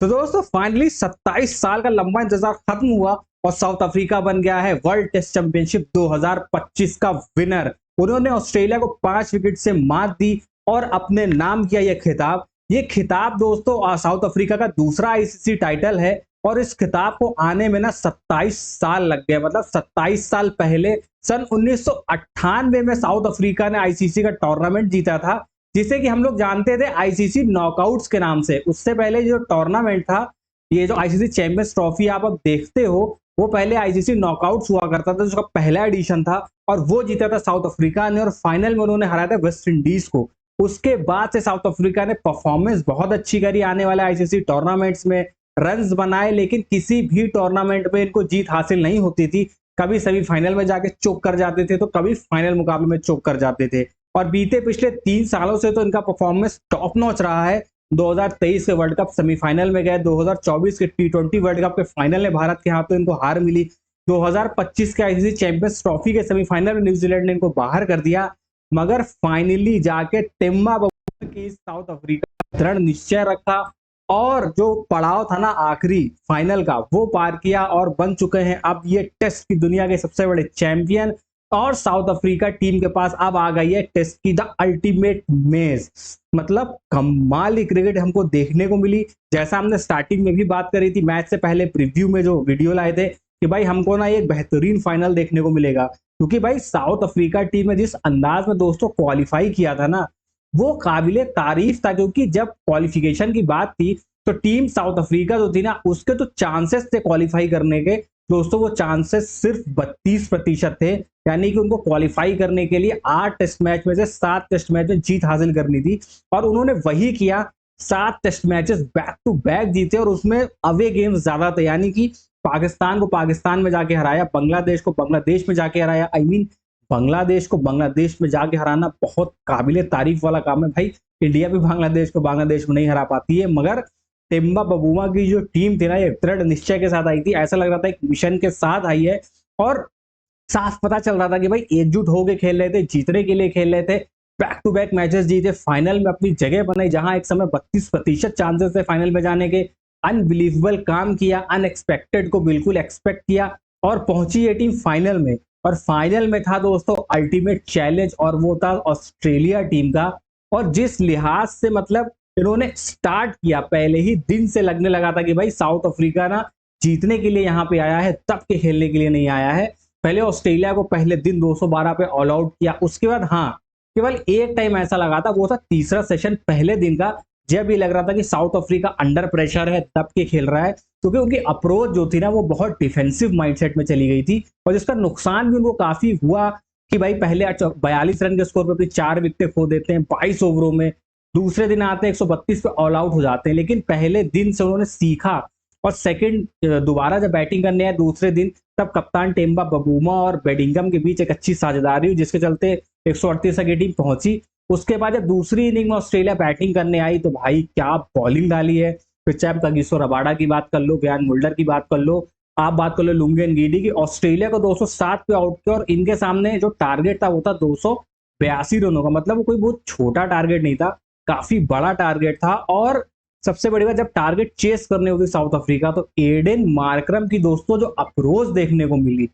तो दोस्तों फाइनली 27 साल का लंबा इंतजार खत्म हुआ और साउथ अफ्रीका बन गया है वर्ल्ड टेस्ट चैंपियनशिप 2025 का विनर। उन्होंने ऑस्ट्रेलिया को 5 विकेट से मात दी और अपने नाम किया यह खिताब। ये खिताब दोस्तों साउथ अफ्रीका का दूसरा आईसीसी टाइटल है और इस खिताब को आने में ना 27 साल लग गए। मतलब 27 साल पहले सन 1998 में साउथ अफ्रीका ने आईसीसी का टूर्नामेंट जीता था, जिसे कि हम लोग जानते थे आईसीसी नॉकआउट्स के नाम से। उससे पहले जो टूर्नामेंट था, ये जो आईसीसी चैंपियंस ट्रॉफी आप अब देखते हो, वो पहले आईसीसी नॉकआउट्स हुआ करता था, जिसका पहला एडिशन था और वो जीता था साउथ अफ्रीका ने और फाइनल में उन्होंने हराया था वेस्ट इंडीज को। उसके बाद से साउथ अफ्रीका ने परफॉर्मेंस बहुत अच्छी करी आने वाले आईसीसी टूर्नामेंट्स में, रन्स बनाए, लेकिन किसी भी टूर्नामेंट में इनको जीत हासिल नहीं होती थी। कभी सेमीफाइनल में जाके चोक कर जाते थे तो कभी फाइनल मुकाबले में चोक कर जाते थे। और बीते पिछले 3 सालों से तो इनका परफॉर्मेंस टॉप नॉच रहा है। 2023 के वर्ल्ड कप सेमीफाइनल में गए, 2024 के टी20 वर्ल्ड कप के फाइनल में भारत के हाथों इनको हार मिली, 2025 के आईसीसी चैंपियंस ट्रॉफी के सेमीफाइनल में न्यूजीलैंड ने इनको बाहर कर दिया। मगर फाइनली जाके टिम्बा की साउथ अफ्रीका दृढ़ निश्चय रखा और जो पड़ाव था ना आखिरी फाइनल का, वो पार किया और बन चुके हैं अब ये टेस्ट की दुनिया के सबसे बड़े चैंपियन। और साउथ अफ्रीका टीम के पास अब आ गई है टेस्ट की द अल्टीमेट मेज। मतलब कमाल की क्रिकेट हमको देखने को मिली। जैसा हमने स्टार्टिंग में भी बात करी थी, मैच से पहले प्रीव्यू में जो वीडियो लाए थे कि भाई हमको ना एक बेहतरीन फाइनल देखने को मिलेगा, क्योंकि भाई साउथ अफ्रीका टीम ने जिस अंदाज में दोस्तों क्वालिफाई किया था ना, वो काबिले तारीफ था। क्योंकि जब क्वालिफिकेशन की बात थी तो टीम साउथ अफ्रीका जो थी ना, उसके तो चांसेस थे क्वालिफाई करने के दोस्तों, वो चांसेस सिर्फ 32% थे। यानी कि उनको क्वालिफाई करने के लिए 8 टेस्ट मैच में से 7 टेस्ट मैच में जीत हासिल करनी थी और उन्होंने वही किया। 7 test matches back to back जीते और उसमें अवे गेम्स ज्यादा थे। यानी कि पाकिस्तान को पाकिस्तान में जाके हराया, बांग्लादेश को बांग्लादेश में जाके हराया। बांग्लादेश को बांग्लादेश में जाके हराना बहुत काबिले तारीफ वाला काम है भाई। इंडिया भी बांग्लादेश को बांग्लादेश में नहीं हरा पाती है, मगर टिम्बा बबूमा की जो टीम थी ना, ये दृढ़ निश्चय के साथ आई थी। ऐसा लग रहा था एक मिशन के साथ आई है और साफ पता चल रहा था कि भाई एकजुट होकर खेल रहे थे, जीतने के लिए खेल रहे थे। बैक टू बैक मैचेस जीते, फाइनल में अपनी जगह बनाई, जहां एक समय 32% चांसेस थे फाइनल में जाने के। अनबिलीवेबल काम किया, अनएक्सपेक्टेड को बिल्कुल एक्सपेक्ट किया और पहुंची ये टीम फाइनल में। और फाइनल में था दोस्तों अल्टीमेट चैलेंज और वो था ऑस्ट्रेलिया टीम का। और जिस लिहाज से मतलब इन्होंने स्टार्ट किया, पहले ही दिन से लगने लगा था कि भाई साउथ अफ्रीका ना जीतने के लिए यहाँ पे आया है, तब के खेलने के लिए नहीं आया है। पहले ऑस्ट्रेलिया को पहले दिन 212 पे ऑल आउट किया। उसके बाद हाँ, केवल एक टाइम ऐसा लगा था, वो था तीसरा सेशन पहले दिन का, जब ये लग रहा था कि साउथ अफ्रीका अंडर प्रेशर है, तब के खेल रहा है। क्योंकि उनकी अप्रोच जो थी ना, वो बहुत डिफेंसिव माइंडसेट में चली गई थी और जिसका नुकसान भी उनको काफी हुआ कि भाई पहले 42 रन के स्कोर पर अपनी 4 विकेट खो देते हैं 22 ओवरों में। दूसरे दिन आते हैं 132 पे ऑल आउट हो जाते हैं। लेकिन पहले दिन से उन्होंने सीखा और सेकंड दोबारा जब बैटिंग करने आए दूसरे दिन, तब कप्तान टेम्बा बबूमा और बेडिंगम के बीच एक अच्छी साझेदारी हुई, जिसके चलते 138 की टीम पहुंची। उसके बाद जब दूसरी इनिंग में ऑस्ट्रेलिया बैटिंग करने आई तो भाई क्या बॉलिंग डाली है। फिर चाहे आप कगिसो रबाडा की बात कर लो, ब्यान मुल्डर की बात कर लो, आप बात कर लो लुंगेन गीडी की, ऑस्ट्रेलिया को 207 पे आउट किया और इनके सामने जो टारगेट था वो था 282 रनों का। मतलब वो कोई बहुत छोटा टारगेट नहीं था, काफी बड़ा टारगेट था। और सबसे बड़ी बात, जब टारगेट चेस करने होगी साउथ अफ्रीका, तो एडेन मार्करम की दोस्तों जो अप्रोच देखने को मिली,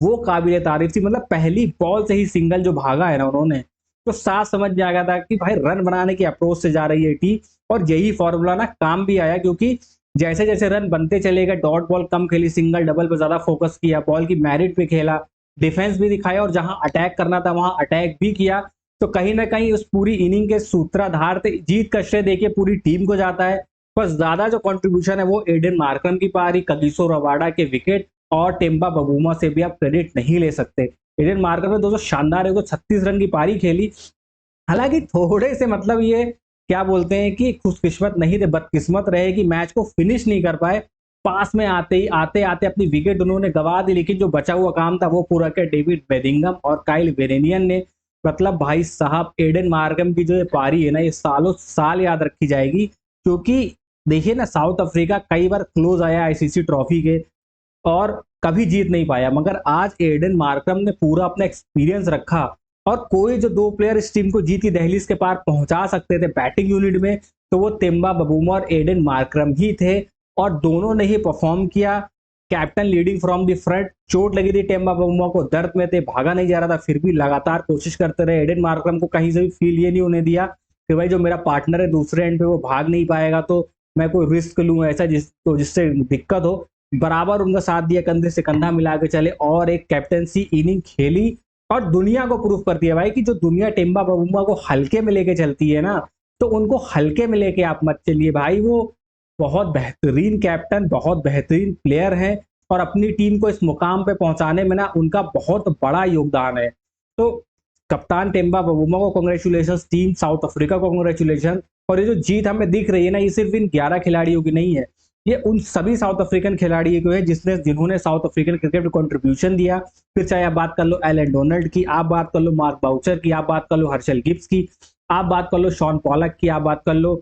वो काबिले तारीफ थी। मतलब पहली बॉल से ही सिंगल जो भागा है ना उन्होंने, तो साफ समझ में आ गया था कि भाई रन बनाने की अप्रोच से जा रही है टीम। और यही फॉर्मूला ना काम भी आया, क्योंकि जैसे जैसे रन बनते चले गए, डॉट बॉल कम खेली, सिंगल डबल पे ज्यादा फोकस किया, बॉल की मेरिट पे खेला, डिफेंस भी दिखाया और जहां अटैक करना था वहां अटैक भी किया। तो कहीं ना कहीं उस पूरी इनिंग के सूत्रधार थे, जीत का श्रेय देखिए पूरी टीम को जाता है। बस ज्यादा जो कंट्रीब्यूशन है वो एडन मार्करम की पारी, कगिसो रबाडा के विकेट और टेम्बा बबूमा से भी आप क्रेडिट नहीं ले सकते। एडन मार्करम ने दोस्तों शानदार है, 36 रन की पारी खेली। हालांकि थोड़े से मतलब ये क्या बोलते हैं कि खुशकिस्मत नहीं थे, बदकिस्मत रहे कि मैच को फिनिश नहीं कर पाए। पास में आते आते अपनी विकेट उन्होंने गवा दी, लेकिन जो बचा हुआ काम था वो पूरा किया डेविड बेदिंगम और काइल वेरेनियन ने। मतलब भाई साहब, एडन मार्करम की जो ये पारी है ना, ये सालों साल याद रखी जाएगी। क्योंकि देखिए ना, साउथ अफ्रीका कई बार क्लोज आया आईसीसी ट्रॉफी के और कभी जीत नहीं पाया, मगर आज एडन मार्करम ने पूरा अपना एक्सपीरियंस रखा और कोई जो 2 प्लेयर इस टीम को जीत की दहलीज के पार पहुंचा सकते थे बैटिंग यूनिट में, तो वो टिम्बा बबूमा और एडन मार्करम ही थे, और दोनों ने ही परफॉर्म किया। Captain leading from the front, चोट लगी थी टिम्बा बबूमा को, दर्द में थे, भागा नहीं जा रहा था, फिर भी लगातार कोशिश करते रहे। एडन मार्करम को कहीं से भी फील ये नहीं होने दिया कि भाई जो मेरा पार्टनर है दूसरे एंड पे वो भाग नहीं पाएगा तो मैं कोई रिस्क लूं ऐसा जिससे दिक्कत हो। बराबर उनका साथ दिया, कंधे से कंधा मिला के चले और एक कैप्टेंसी इनिंग खेली और दुनिया को प्रूफ कर दिया भाई कि जो दुनिया टिम्बा बबूमा को हल्के में लेके चलती है ना, तो उनको हल्के में लेके आप मत चलिए भाई। वो बहुत बेहतरीन कैप्टन, बहुत बेहतरीन प्लेयर हैं और अपनी टीम को इस मुकाम पे पहुंचाने में ना उनका बहुत बड़ा योगदान है। तो कप्तान टिम्बा बबूमा को कांग्रेचुलेशन, टीम साउथ अफ्रीका को कांग्रेचुलेशन। और ये जो जीत हमें दिख रही है ना, ये सिर्फ इन 11 खिलाड़ियों की नहीं है, ये उन सभी साउथ अफ्रीकन खिलाड़ियों को है जिन्होंने साउथ अफ्रीकन क्रिकेट में कंट्रीब्यूशन दिया। फिर चाहे आप बात कर लो एलन डोनाल्ड की, आप बात कर लो मार्क बाउचर की, आप बात कर लो हर्षल गिब्स की, आप बात कर लो शॉन पॉलक की, आप बात कर लो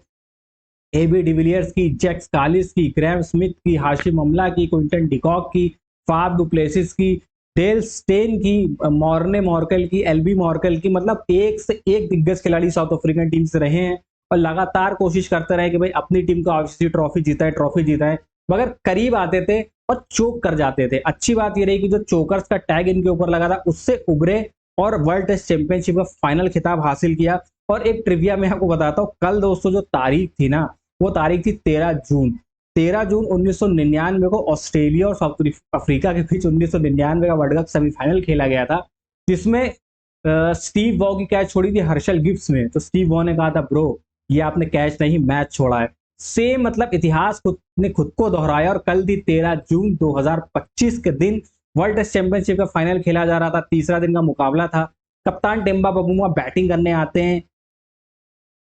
एबी डिविलियर्स की, जैक्स कालिस की, ग्रैम स्मिथ की, हाशिम अमला की, क्विंटन डिकॉक की, फाफ डुप्लेसिस की, डेल स्टेन की, मॉर्ने मॉर्कल की, एलबी मॉर्कल की। मतलब एक से एक दिग्गज खिलाड़ी साउथ अफ्रीकन टीम से रहे हैं और लगातार कोशिश करते रहे कि भाई अपनी टीम को आईसीसी ट्रॉफी जीता है, मगर करीब आते थे और चोक कर जाते थे। अच्छी बात ये रही कि जो चोकर्स का टैग इनके ऊपर लगा था उससे उभरे और वर्ल्ड टेस्ट चैंपियनशिप का फाइनल खिताब हासिल किया। और एक ट्रिविया मैं आपको बताता हूँ, कल दोस्तों जो तारीख थी ना, वो तारीख थी 13 जून। 13 जून 1999 को ऑस्ट्रेलिया और साउथ अफ्रीका के बीच 1999 का वर्ल्ड कप सेमीफाइनल खेला गया था, जिसमें स्टीव वॉ की कैच छोड़ी थी हर्षल गिब्स में। तो स्टीव वॉ ने कहा था ब्रो ये आपने कैच नहीं मैच छोड़ा है। सेम मतलब इतिहास ने खुद को दोहराया और कल थी 13 जून 2025 के दिन वर्ल्ड टेस्ट चैंपियनशिप का फाइनल खेला जा रहा था। तीसरा दिन का मुकाबला था। कप्तान टिम्बा बबूमा बैटिंग करने आते हैं,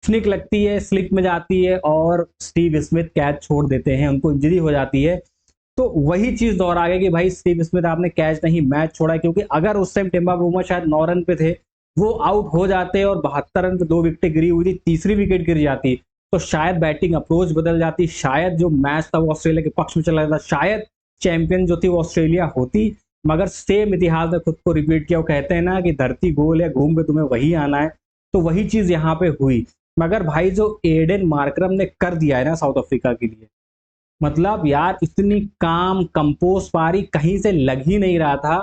स्निक लगती है, स्लिप में जाती है और स्टीव स्मिथ कैच छोड़ देते हैं, उनको इंजरी हो जाती है। तो वही चीज दोहरा गई कि भाई स्टीव स्मिथ आपने कैच नहीं मैच छोड़ा, क्योंकि अगर उस टाइम टिम्बा बबूमा शायद 9 रन पे थे, वो आउट हो जाते और 72 रन पे 2 विकेटें गिरी हुई थी, तीसरी विकेट गिर जाती तो शायद बैटिंग अप्रोच बदल जाती, शायद जो मैच था वो ऑस्ट्रेलिया के पक्ष में चला जाता, शायद चैंपियन जो थी वो ऑस्ट्रेलिया होती। मगर सेम इतिहास ने खुद को रिपीट किया। वो कहते हैं ना कि धरती गोल है, घूम के तुम्हें वही आना है, तो वही चीज यहाँ पे हुई। मगर भाई जो एडन मार्करम ने कर दिया है ना साउथ अफ्रीका के लिए, मतलब यार इतनी काम कंपोज पारी कहीं से लग ही नहीं रहा था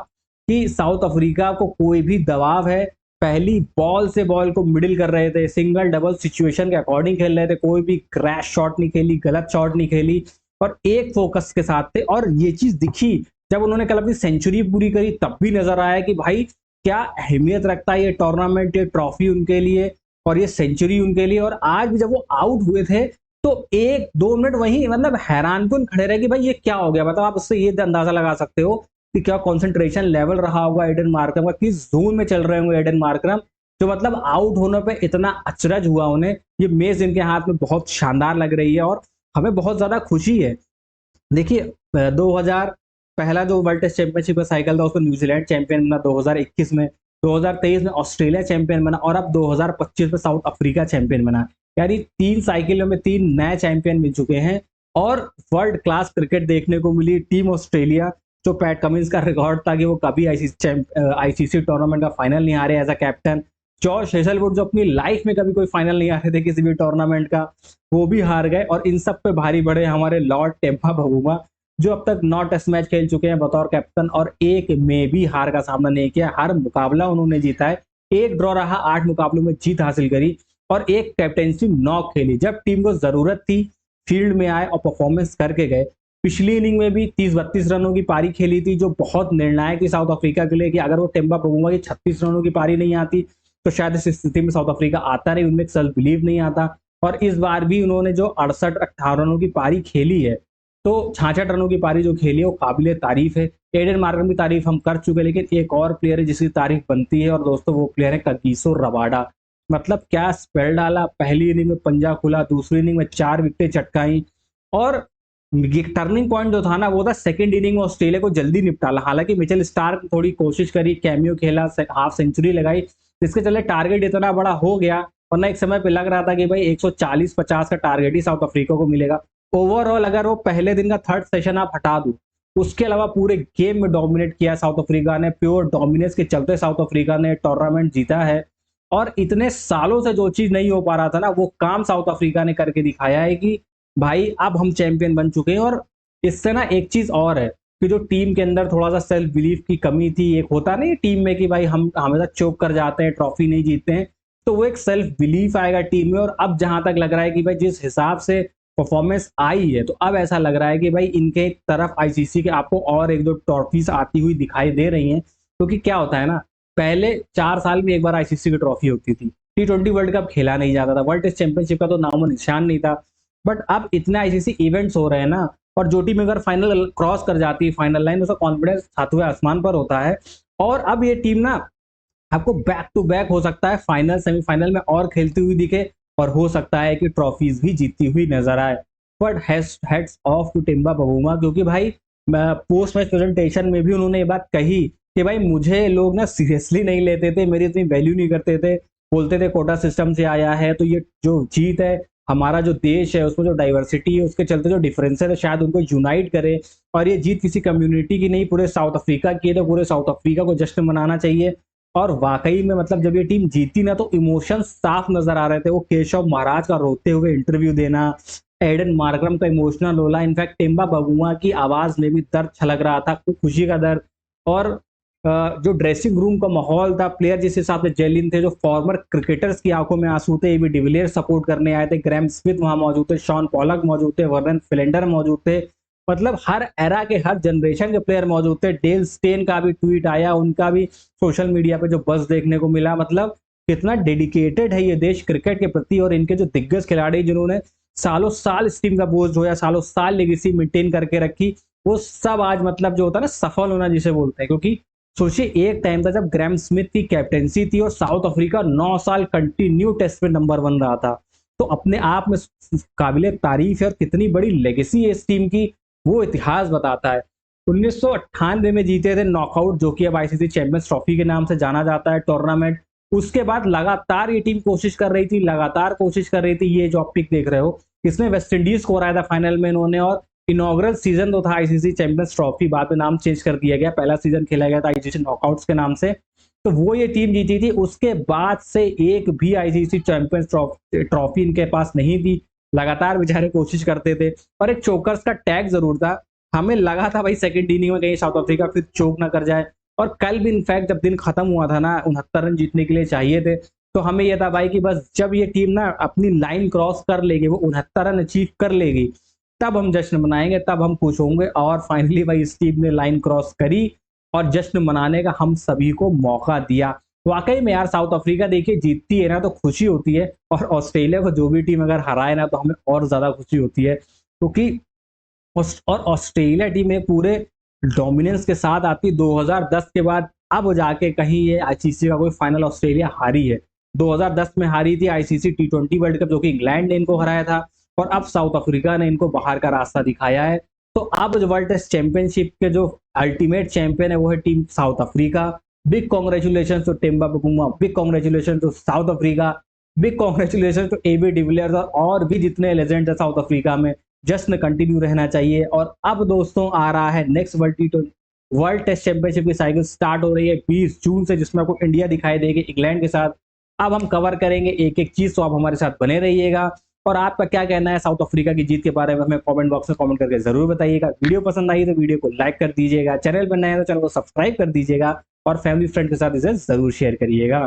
कि साउथ अफ्रीका को कोई भी दबाव है। पहली बॉल से बॉल को मिडिल कर रहे थे, सिंगल डबल सिचुएशन के अकॉर्डिंग खेल रहे थे, कोई भी क्रैश शॉट नहीं खेली, गलत शॉट नहीं खेली और एक फोकस के साथ थे। और ये चीज दिखी जब उन्होंने कल अपनी सेंचुरी पूरी करी, तब भी नजर आया कि भाई क्या अहमियत रखता है ये टूर्नामेंट, ये ट्रॉफी उनके लिए और ये सेंचुरी उनके लिए। और आज भी जब वो आउट हुए थे तो 1-2 मिनट वहीं मतलब हैरानकुन खड़े रहे कि भाई ये क्या हो गया। मतलब आप उससे ये अंदाजा लगा सकते हो कि क्या कंसंट्रेशन लेवल रहा होगा एडन मार्करम का, किस जोन में चल रहे होंगे एडन मार्करम, जो मतलब आउट होने पे इतना अचरज हुआ उन्हें। ये मेज इनके हाथ में बहुत शानदार लग रही है और हमें बहुत ज्यादा खुशी है। देखिए 2000 पहला जो वर्ल्ड टेस्ट चैंपियनशिप का साइकिल था उसको न्यूजीलैंड चैंपियन बना, 2021 में, 2023 में ऑस्ट्रेलिया चैंपियन बना और अब 2025 में साउथ अफ्रीका चैंपियन बना। यानी 3 साइकिलों में 3 नए चैंपियन मिल चुके हैं और वर्ल्ड क्लास क्रिकेट देखने को मिली। टीम ऑस्ट्रेलिया, जो पैट कमिंस का रिकॉर्ड था कि वो कभी आईसीसी टूर्नामेंट का फाइनल नहीं आ रहे as a captain, George Hazlewood जो अपनी लाइफ में कभी कोई फाइनल नहीं आ रहे थे किसी भी टूर्नामेंट का, वो भी हार गए। और इन सब पे भारी पड़े हमारे लॉर्ड टिम्बा बबूमा, जो अब तक 9 टेस्ट मैच खेल चुके हैं बतौर कैप्टन और एक में भी हार का सामना नहीं किया। हर मुकाबला उन्होंने जीता है, एक ड्रॉ रहा, 8 मुकाबलों में जीत हासिल करी और एक कैप्टेंसी नॉक खेली। जब टीम को जरूरत थी फील्ड में आए और परफॉर्मेंस करके गए। पिछली इनिंग में भी 30-32 रनों की पारी खेली थी, जो बहुत निर्णायक थी साउथ अफ्रीका के लिए कि अगर वो टिम्बा बबूमा की 36 रनों की पारी नहीं आती तो शायद इस स्थिति में साउथ अफ्रीका आता नहीं, उनमें सेल्फ बिलीव नहीं आता। और इस बार भी उन्होंने जो 68-18 रनों की पारी खेली है, तो 66 रनों की पारी जो खेली है वो काबिले तारीफ है। एडन मार्करम की तारीफ हम कर चुके, लेकिन एक और प्लेयर है जिसकी तारीफ बनती है और दोस्तों वो प्लेयर है कगिसो रबाडा। मतलब क्या स्पेल डाला, पहली इनिंग में पंजा खुला, दूसरी इनिंग में 4 विकेटें चटकाई और टर्निंग पॉइंट जो था ना वो था सेकंड इनिंग में ऑस्ट्रेलिया को जल्दी निपटाला। हालांकि मिचेल स्टार्क थोड़ी कोशिश करी, कैमियो खेला, हाफ सेंचुरी लगाई, जिसके चले टारगेट इतना बड़ा हो गया, वरना एक समय पे लग रहा था कि भाई 140-50 का टारगेट ही साउथ अफ्रीका को मिलेगा। ओवरऑल अगर वो पहले दिन का थर्ड सेशन आप हटा दो, उसके अलावा पूरे गेम में डोमिनेट किया साउथ अफ्रीका ने, प्योर डोमिनेंस के चलते साउथ अफ्रीका ने टूर्नामेंट जीता है। और इतने सालों से जो चीज नहीं हो पा रहा था ना, वो काम साउथ अफ्रीका ने करके दिखाया है कि भाई अब हम चैंपियन बन चुके हैं। और इससे ना एक चीज और है कि जो टीम के अंदर थोड़ा सा सेल्फ बिलीफ की कमी थी, एक होता नहीं टीम में कि भाई हम हमेशा चोक कर जाते हैं, ट्रॉफी नहीं जीतते हैं, तो वो एक सेल्फ बिलीफ आएगा टीम में। और अब जहां तक लग रहा है कि भाई जिस हिसाब से परफॉर्मेंस आई है, तो अब ऐसा लग रहा है कि भाई इनके तरफ आईसीसी के आपको और एक दो ट्रॉफीज आती हुई दिखाई दे रही हैं। क्योंकि क्या होता है ना, पहले 4 साल में एक बार आईसीसी की ट्रॉफी होती थी, T20 वर्ल्ड कप खेला नहीं जाता था, वर्ल्ड टेस्ट चैंपियनशिप का तो नामो निशान नहीं था। बट अब इतने आईसीसी इवेंट्स हो रहे हैं ना, और जो टीम अगर फाइनल क्रॉस कर जाती है, फाइनल लाइन, उसका कॉन्फिडेंस सातवें आसमान पर होता है। और अब ये टीम ना आपको बैक टू बैक हो सकता है फाइनल सेमीफाइनल में और खेलती हुई दिखे, और हो सकता है कि ट्रॉफीज भी जीतती हुई नजर आए। But heads off to Temba Bavuma, क्योंकि भाई पोस्ट मैच प्रेजेंटेशन में भी उन्होंने ये बात कही कि भाई मुझे लोग ना सीरियसली नहीं लेते थे, मेरी इतनी वैल्यू नहीं करते थे, बोलते थे कोटा सिस्टम से आया है, तो ये जो जीत है, हमारा जो देश है उसमें जो डाइवर्सिटी है उसके चलते जो डिफरेंसेस है शायद उनको यूनाइट करे, और ये जीत किसी कम्युनिटी की नहीं, पूरे साउथ अफ्रीका की है, तो पूरे साउथ अफ्रीका को जश्न मनाना चाहिए। और वाकई में मतलब जब ये टीम जीती ना, तो इमोशन साफ नजर आ रहे थे। वो केशव महाराज का रोते हुए इंटरव्यू देना, एडन मार्करम का इमोशनल होला, इनफैक्ट टिम्बा बगुआ की आवाज में भी दर्द छलक रहा था, खुशी का दर्द। और जो ड्रेसिंग रूम का माहौल था, प्लेयर जिस हिसाब से जेलिन थे, जो फॉर्मर क्रिकेटर्स की आंखों में आंसू थे, एबी डिविलियर्स सपोर्ट करने आए थे, ग्रैम स्मिथ वहां मौजूद थे, शॉन पॉलक मौजूद थे, वर्नन फिलेंडर मौजूद थे, मतलब हर एरा के हर जनरेशन के प्लेयर मौजूद थे। डेल स्टेन का भी ट्वीट आया, उनका भी सोशल मीडिया पे जो बस देखने को मिला, मतलब कितना डेडिकेटेड है ये देश क्रिकेट के प्रति। और इनके जो दिग्गज खिलाड़ी जिन्होंने सालों साल इस टीम का बोझ ढोया, सालों साल लेगेसी मेंटेन करके रखी, वो सब आज मतलब जो होता है ना सफल होना जिसे बोलते हैं। क्योंकि सोचिए एक टाइम था जब ग्रैम स्मिथ की कैप्टेंसी थी और साउथ अफ्रीका 9 साल कंटिन्यू टेस्ट में नंबर 1 रहा था, तो अपने आप में काबिले तारीफ है। और कितनी बड़ी लेगेसी है इस टीम की, वो इतिहास बताता है। 1998 में जीते थे नॉकआउट, जो कि अब आईसीसी चैंपियंस ट्रॉफी के नाम से जाना जाता है टूर्नामेंट। उसके बाद लगातार ये टीम कोशिश कर रही थी, लगातार कोशिश कर रही थी। ये जो आप पिक देख रहे हो, इसमें वेस्ट इंडीज को हराया था फाइनल में इन्होंने। और इनॉग्रल सीजन तो था आईसीसी चैंपियंस ट्रॉफी, बाद में नाम चेंज कर दिया गया, पहला सीजन खेला गया था आईसीसी नॉकआउट्स के नाम से, तो वो ये टीम जीती थी। उसके बाद से एक भी आईसीसी चैंपियंस ट्रॉफी इनके पास नहीं थी। लगातार बेचारे कोशिश करते थे, और एक चोकर्स का टैग जरूर था। हमें लगा था भाई सेकंड इनिंग में कहीं साउथ अफ्रीका फिर चोक ना कर जाए। और कल भी इनफैक्ट जब दिन खत्म हुआ था ना, 69 रन जीतने के लिए चाहिए थे, तो हमें यह था भाई कि बस जब ये टीम ना अपनी लाइन क्रॉस कर लेगी, वो 69 रन अचीव कर लेगी, तब हम जश्न मनाएंगे, तब हम खुश होंगे। और फाइनली भाई इस टीम ने लाइन क्रॉस करी, और जश्न मनाने का हम सभी को मौका दिया। वाकई में यार साउथ अफ्रीका देखिए जीतती है ना तो खुशी होती है, और ऑस्ट्रेलिया को जो भी टीम अगर हराए ना, तो हमें और ज्यादा खुशी होती है। क्योंकि और ऑस्ट्रेलिया टीम में पूरे डोमिनेंस के साथ आती 2010 के बाद, अब जाके कहीं ये आईसीसी का कोई फाइनल ऑस्ट्रेलिया हारी है। 2010 में हारी थी आईसीसी T20 वर्ल्ड कप, जो कि इंग्लैंड ने इनको हराया था, और अब साउथ अफ्रीका ने इनको बाहर का रास्ता दिखाया है। तो अब जो वर्ल्ड टेस्ट चैंपियनशिप के जो अल्टीमेट चैंपियन है वो है team South Africa. Big congratulation to Temba Bavuma, big congratulation to South Africa, big congratulation to AB de Villiers, और भी जितने लेजेंड है साउथ अफ्रीका में। जश्न कंटिन्यू रहना चाहिए। और अब दोस्तों आ रहा है नेक्स्ट वर्ल्ड टेस्ट चैंपियनशिप की साइकिल स्टार्ट हो रही है 20 जून से, जिसमें आपको इंडिया दिखाई देगी इंग्लैंड के साथ। अब हम कवर करेंगे एक एक चीज, तो आप हमारे साथ बने रहिएगा। और आपका क्या कहना है साउथ अफ्रीका की जीत के बारे में, हमें कमेंट बॉक्स में कमेंट करके जरूर बताइएगा। वीडियो पसंद आई तो वीडियो को लाइक कर दीजिएगा, चैनल पर नए हैं तो चैनल को सब्सक्राइब कर दीजिएगा, और फैमिली फ्रेंड के साथ इसे जरूर शेयर करिएगा।